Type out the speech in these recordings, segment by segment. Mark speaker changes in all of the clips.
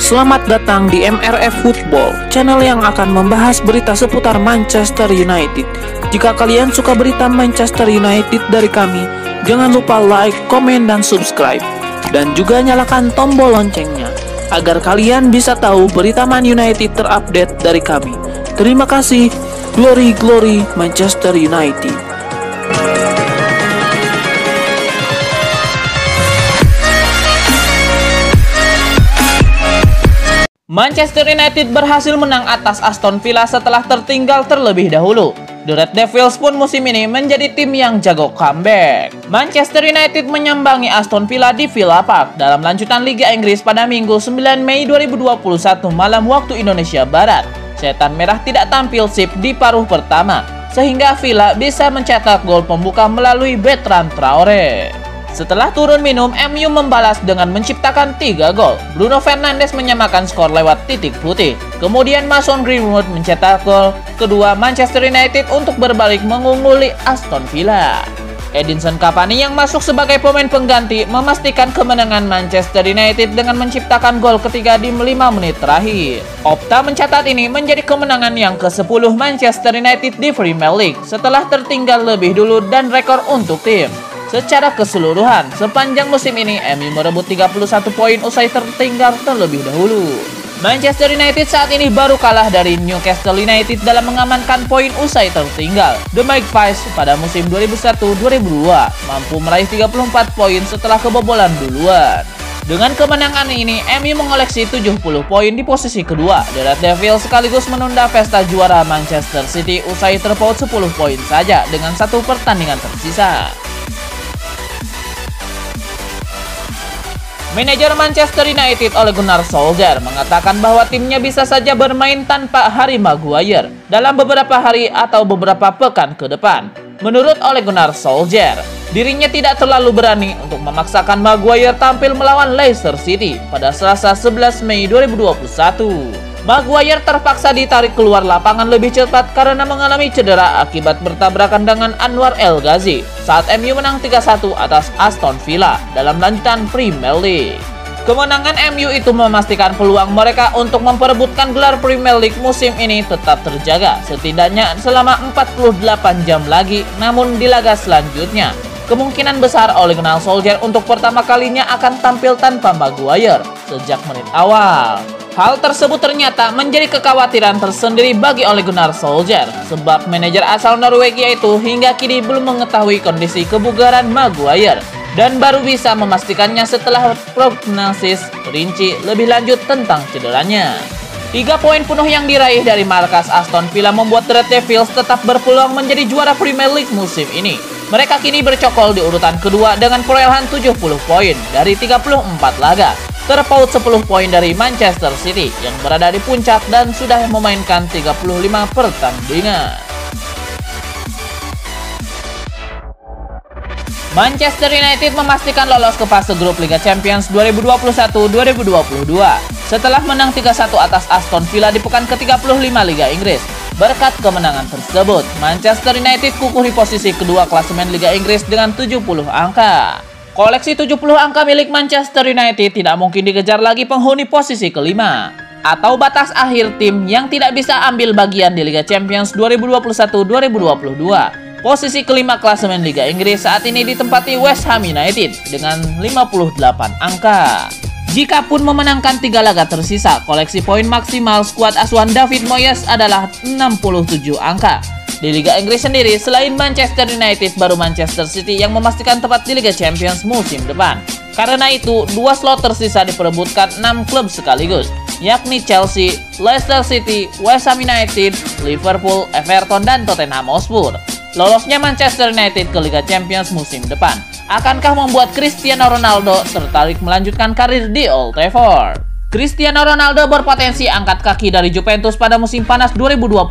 Speaker 1: Selamat datang di MRF Football, channel yang akan membahas berita seputar Manchester United. Jika kalian suka berita Manchester United dari kami, jangan lupa like, komen, dan subscribe. Dan juga nyalakan tombol loncengnya, agar kalian bisa tahu berita Man United terupdate dari kami. Terima kasih. Glory, glory Manchester United.
Speaker 2: Manchester United berhasil menang atas Aston Villa setelah tertinggal terlebih dahulu. The Red Devils pun musim ini menjadi tim yang jago comeback. Manchester United menyambangi Aston Villa di Villa Park dalam lanjutan Liga Inggris pada Minggu 9 Mei 2021 malam waktu Indonesia Barat. Setan Merah tidak tampil sip di paruh pertama, sehingga Villa bisa mencetak gol pembuka melalui Bertrand Traore. Setelah turun minum, MU membalas dengan menciptakan 3 gol. Bruno Fernandes menyamakan skor lewat titik putih. Kemudian Mason Greenwood mencetak gol kedua Manchester United untuk berbalik mengungguli Aston Villa. Edinson Cavani yang masuk sebagai pemain pengganti memastikan kemenangan Manchester United dengan menciptakan gol ketiga di 5 menit terakhir. Opta mencatat ini menjadi kemenangan yang ke-10 Manchester United di Premier League setelah tertinggal lebih dulu dan rekor untuk tim. Secara keseluruhan, sepanjang musim ini, MU merebut 31 poin usai tertinggal terlebih dahulu. Manchester United saat ini baru kalah dari Newcastle United dalam mengamankan poin usai tertinggal. The Magpies pada musim 2001-2002 mampu meraih 34 poin setelah kebobolan duluan. Dengan kemenangan ini, MU mengoleksi 70 poin di posisi kedua. The Red Devils sekaligus menunda pesta juara Manchester City usai terpaut 10 poin saja dengan 1 pertandingan tersisa. Manajer Manchester United Ole Gunnar Solskjaer mengatakan bahwa timnya bisa saja bermain tanpa Harry Maguire dalam beberapa hari atau beberapa pekan ke depan. Menurut Ole Gunnar Solskjaer, dirinya tidak terlalu berani untuk memaksakan Maguire tampil melawan Leicester City pada Selasa 11 Mei 2021. Maguire terpaksa ditarik keluar lapangan lebih cepat karena mengalami cedera akibat bertabrakan dengan Anwar El Ghazi saat MU menang 3-1 atas Aston Villa dalam lanjutan Premier League. Kemenangan MU itu memastikan peluang mereka untuk memperebutkan gelar Premier League musim ini tetap terjaga setidaknya selama 48 jam lagi. Namun di laga selanjutnya, kemungkinan besar Ole Gunnar Solskjaer untuk pertama kalinya akan tampil tanpa Maguire sejak menit awal. Hal tersebut ternyata menjadi kekhawatiran tersendiri bagi Ole Gunnar Solskjaer, sebab manajer asal Norwegia itu hingga kini belum mengetahui kondisi kebugaran Maguire dan baru bisa memastikannya setelah prognosis rinci lebih lanjut tentang cederanya. 3 poin penuh yang diraih dari markas Aston Villa membuat The Red Devils tetap berpeluang menjadi juara Premier League musim ini. Mereka kini bercokol di urutan kedua dengan perolehan 70 poin dari 34 laga. Terpaut 10 poin dari Manchester City yang berada di puncak dan sudah memainkan 35 pertandingan. Manchester United memastikan lolos ke fase grup Liga Champions 2021-2022 setelah menang 3-1 atas Aston Villa di pekan ke-35 Liga Inggris. Berkat kemenangan tersebut, Manchester United kukuh di posisi kedua klasemen Liga Inggris dengan 70 angka. Koleksi 70 angka milik Manchester United tidak mungkin dikejar lagi penghuni posisi kelima atau batas akhir tim yang tidak bisa ambil bagian di Liga Champions 2021-2022. Posisi kelima klasemen Liga Inggris saat ini ditempati West Ham United dengan 58 angka. Jikapun memenangkan 3 laga tersisa, koleksi poin maksimal skuad asuhan David Moyes adalah 67 angka. Di Liga Inggris sendiri, selain Manchester United, baru Manchester City yang memastikan tempat di Liga Champions musim depan. Karena itu, 2 slot tersisa diperebutkan 6 klub sekaligus, yakni Chelsea, Leicester City, West Ham United, Liverpool, Everton, dan Tottenham Hotspur. Lolosnya Manchester United ke Liga Champions musim depan akankah membuat Cristiano Ronaldo tertarik melanjutkan karir di Old Trafford? Cristiano Ronaldo berpotensi angkat kaki dari Juventus pada musim panas 2021.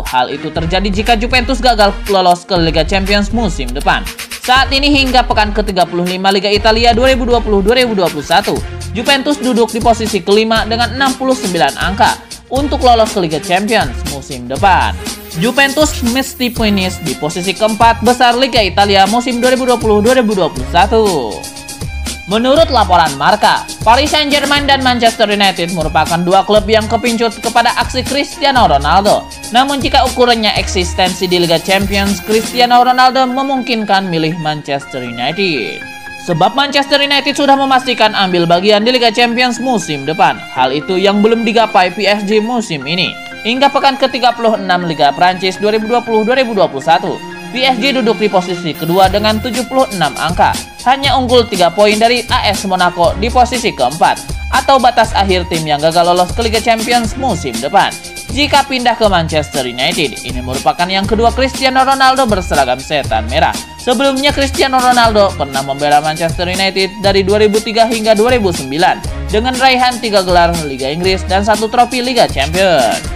Speaker 2: Hal itu terjadi jika Juventus gagal lolos ke Liga Champions musim depan. Saat ini hingga pekan ke-35 Liga Italia 2020-2021, Juventus duduk di posisi kelima dengan 69 angka untuk lolos ke Liga Champions musim depan. Juventus mesti finish di posisi keempat besar Liga Italia musim 2020-2021. Menurut laporan Marca, Paris Saint-Germain dan Manchester United merupakan dua klub yang kepincut kepada aksi Cristiano Ronaldo. Namun jika ukurannya eksistensi di Liga Champions, Cristiano Ronaldo memungkinkan milih Manchester United. Sebab Manchester United sudah memastikan ambil bagian di Liga Champions musim depan. Hal itu yang belum digapai PSG musim ini. Hingga pekan ke-36 Liga Prancis 2020-2021. PSG duduk di posisi kedua dengan 76 angka, hanya unggul 3 poin dari AS Monaco di posisi keempat, atau batas akhir tim yang gagal lolos ke Liga Champions musim depan. Jika pindah ke Manchester United, ini merupakan yang kedua Cristiano Ronaldo berseragam setan merah. Sebelumnya Cristiano Ronaldo pernah membela Manchester United dari 2003 hingga 2009 dengan raihan 3 gelar Liga Inggris dan 1 trofi Liga Champions.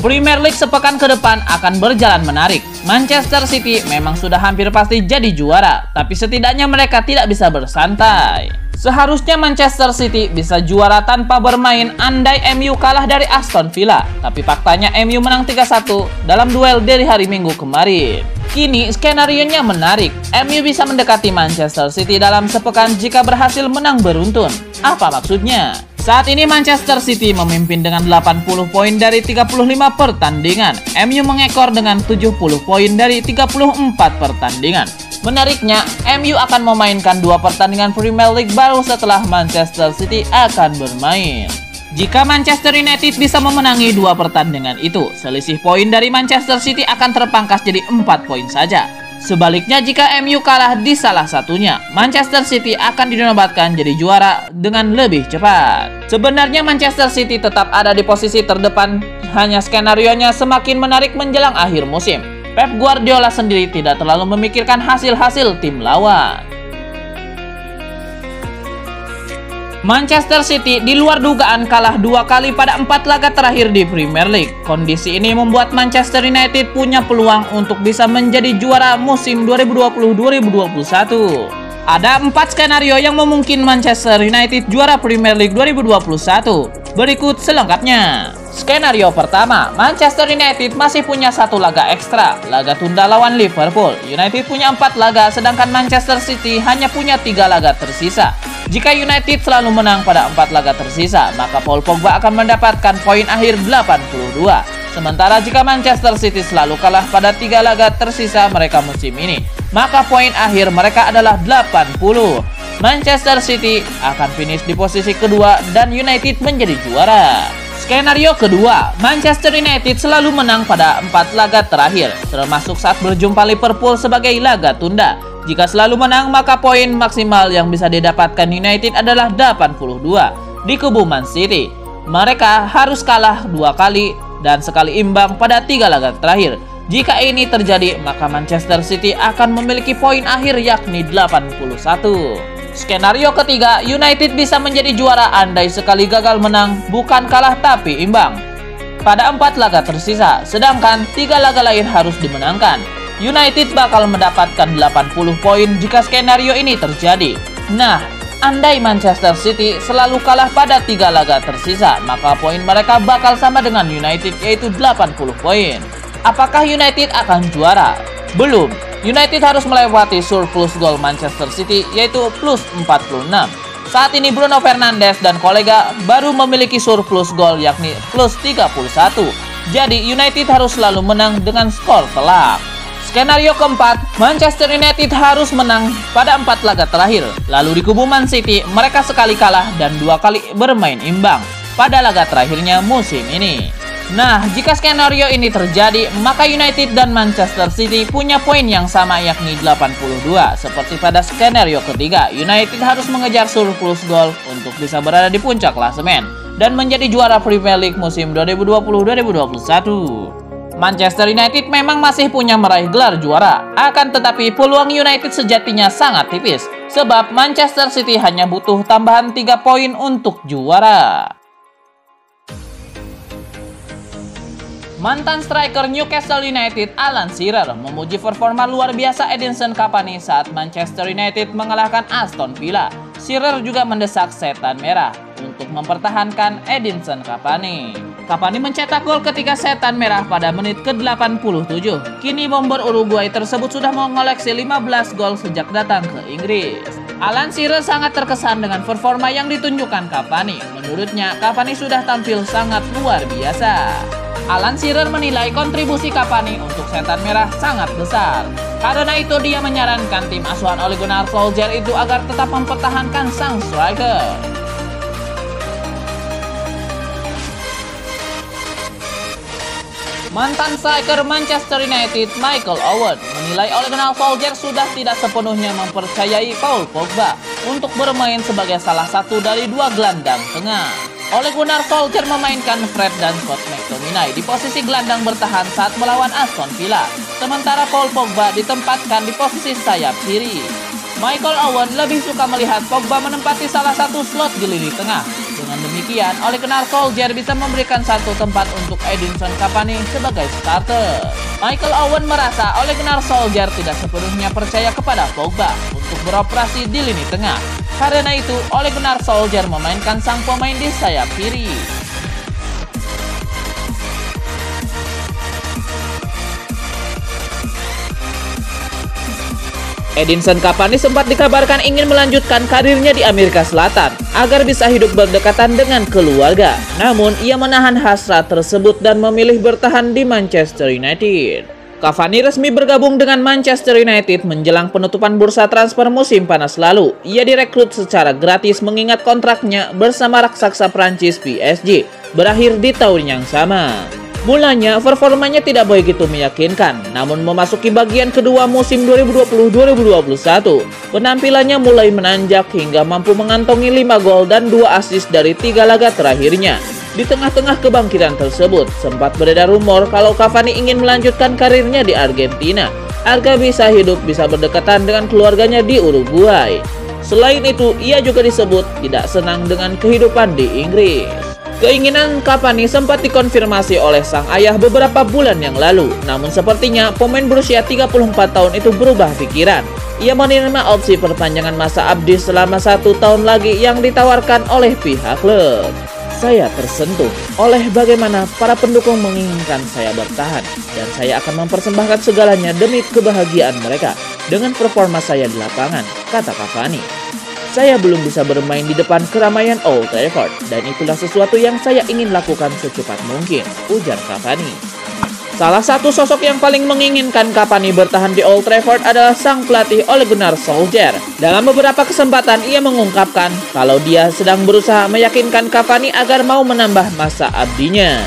Speaker 2: Premier League sepekan ke depan akan berjalan menarik. Manchester City memang sudah hampir pasti jadi juara, tapi setidaknya mereka tidak bisa bersantai. Seharusnya Manchester City bisa juara tanpa bermain andai MU kalah dari Aston Villa, tapi faktanya MU menang 3-1 dalam duel dari hari Minggu kemarin. Kini skenarionya menarik. MU bisa mendekati Manchester City dalam sepekan jika berhasil menang beruntun. Apa maksudnya? Saat ini Manchester City memimpin dengan 80 poin dari 35 pertandingan. MU mengekor dengan 70 poin dari 34 pertandingan. Menariknya, MU akan memainkan 2 pertandingan Premier League baru setelah Manchester City akan bermain. Jika Manchester United bisa memenangi 2 pertandingan itu, selisih poin dari Manchester City akan terpangkas jadi 4 poin saja. Sebaliknya jika MU kalah di salah satunya, Manchester City akan dinobatkan jadi juara dengan lebih cepat. Sebenarnya Manchester City tetap ada di posisi terdepan, hanya skenarionya semakin menarik menjelang akhir musim. Pep Guardiola sendiri tidak terlalu memikirkan hasil-hasil tim lawan. Manchester City di luar dugaan kalah 2 kali pada 4 laga terakhir di Premier League. Kondisi ini membuat Manchester United punya peluang untuk bisa menjadi juara musim 2020-2021. Ada 4 skenario yang memungkinkan Manchester United juara Premier League 2021. Berikut selengkapnya. Skenario pertama, Manchester United masih punya 1 laga ekstra, laga tunda lawan Liverpool. United punya 4 laga, sedangkan Manchester City hanya punya 3 laga tersisa. Jika United selalu menang pada 4 laga tersisa, maka Paul Pogba akan mendapatkan poin akhir 82. Sementara jika Manchester City selalu kalah pada 3 laga tersisa mereka musim ini, maka poin akhir mereka adalah 80. Manchester City akan finish di posisi kedua dan United menjadi juara. Skenario kedua, Manchester United selalu menang pada 4 laga terakhir, termasuk saat berjumpa Liverpool sebagai laga tunda. Jika selalu menang, maka poin maksimal yang bisa didapatkan United adalah 82. Di kubu Man City, mereka harus kalah 2 kali dan sekali imbang pada 3 laga terakhir. Jika ini terjadi, maka Manchester City akan memiliki poin akhir yakni 81. Skenario ketiga, United bisa menjadi juara andai sekali gagal menang, bukan kalah tapi imbang pada 4 laga tersisa, sedangkan 3 laga lain harus dimenangkan. United bakal mendapatkan 80 poin jika skenario ini terjadi. Nah, andai Manchester City selalu kalah pada 3 laga tersisa, maka poin mereka bakal sama dengan United, yaitu 80 poin. Apakah United akan juara? Belum. United harus melewati surplus gol Manchester City, yaitu plus 46. Saat ini Bruno Fernandes dan kolega baru memiliki surplus gol yakni plus 31. Jadi United harus selalu menang dengan skor telak. Skenario keempat, Manchester United harus menang pada 4 laga terakhir. Lalu di kubu Man City, mereka sekali kalah dan 2 kali bermain imbang pada laga terakhirnya musim ini. Nah, jika skenario ini terjadi, maka United dan Manchester City punya poin yang sama yakni 82. Seperti pada skenario ketiga, United harus mengejar surplus gol untuk bisa berada di puncak klasemen dan menjadi juara Premier League musim 2020-2021. Manchester United memang masih punya meraih gelar juara, akan tetapi peluang United sejatinya sangat tipis, sebab Manchester City hanya butuh tambahan 3 poin untuk juara. Mantan striker Newcastle United Alan Shearer memuji performa luar biasa Edinson Cavani saat Manchester United mengalahkan Aston Villa. Shearer juga mendesak setan merah untuk mempertahankan Edinson Cavani. Cavani mencetak gol ketika setan merah pada menit ke-87. Kini bomber Uruguay tersebut sudah mengoleksi 15 gol sejak datang ke Inggris. Alan Shearer sangat terkesan dengan performa yang ditunjukkan Cavani. Menurutnya, Cavani sudah tampil sangat luar biasa. Alan Shearer menilai kontribusi Cavani untuk setan merah sangat besar. Karena itu dia menyarankan tim asuhan Ole Gunnar Solskjaer itu agar tetap mempertahankan sang striker. Mantan striker Manchester United Michael Owen menilai Ole Gunnar Solskjaer sudah tidak sepenuhnya mempercayai Paul Pogba untuk bermain sebagai salah satu dari dua gelandang tengah. Ole Gunnar Solskjaer memainkan Fred dan Scott McTominay di posisi gelandang bertahan saat melawan Aston Villa, sementara Paul Pogba ditempatkan di posisi sayap kiri. Michael Owen lebih suka melihat Pogba menempati salah satu slot di lini tengah. Dengan demikian, Ole Gunnar Solskjaer bisa memberikan satu tempat untuk Edinson Cavani sebagai starter. Michael Owen merasa Ole Gunnar Solskjaer tidak sepenuhnya percaya kepada Pogba untuk beroperasi di lini tengah. Karena itu, Ole Gunnar Solskjaer memainkan sang pemain di sayap kiri. Edinson Cavani sempat dikabarkan ingin melanjutkan karirnya di Amerika Selatan agar bisa hidup berdekatan dengan keluarga. Namun, ia menahan hasrat tersebut dan memilih bertahan di Manchester United. Cavani resmi bergabung dengan Manchester United menjelang penutupan bursa transfer musim panas lalu. Ia direkrut secara gratis mengingat kontraknya bersama raksasa Prancis PSG berakhir di tahun yang sama. Mulanya, performanya tidak begitu meyakinkan, namun memasuki bagian kedua musim 2020-2021, penampilannya mulai menanjak hingga mampu mengantongi 5 gol dan 2 assist dari 3 laga terakhirnya. Di tengah-tengah kebangkitan tersebut, sempat beredar rumor kalau Cavani ingin melanjutkan karirnya di Argentina, agar bisa berdekatan dengan keluarganya di Uruguay. Selain itu, ia juga disebut tidak senang dengan kehidupan di Inggris. Keinginan Cavani sempat dikonfirmasi oleh sang ayah beberapa bulan yang lalu. Namun sepertinya pemain berusia 34 tahun itu berubah pikiran. Ia menerima opsi perpanjangan masa abdi selama 1 tahun lagi yang ditawarkan oleh pihak klub. Saya tersentuh oleh bagaimana para pendukung menginginkan saya bertahan. Dan saya akan mempersembahkan segalanya demi kebahagiaan mereka dengan performa saya di lapangan, kata Cavani. Saya belum bisa bermain di depan keramaian Old Trafford, dan itulah sesuatu yang saya ingin lakukan secepat mungkin, ujar Cavani. Salah satu sosok yang paling menginginkan Cavani bertahan di Old Trafford adalah sang pelatih Ole Gunnar Solskjaer. Dalam beberapa kesempatan ia mengungkapkan kalau dia sedang berusaha meyakinkan Cavani agar mau menambah masa abdinya.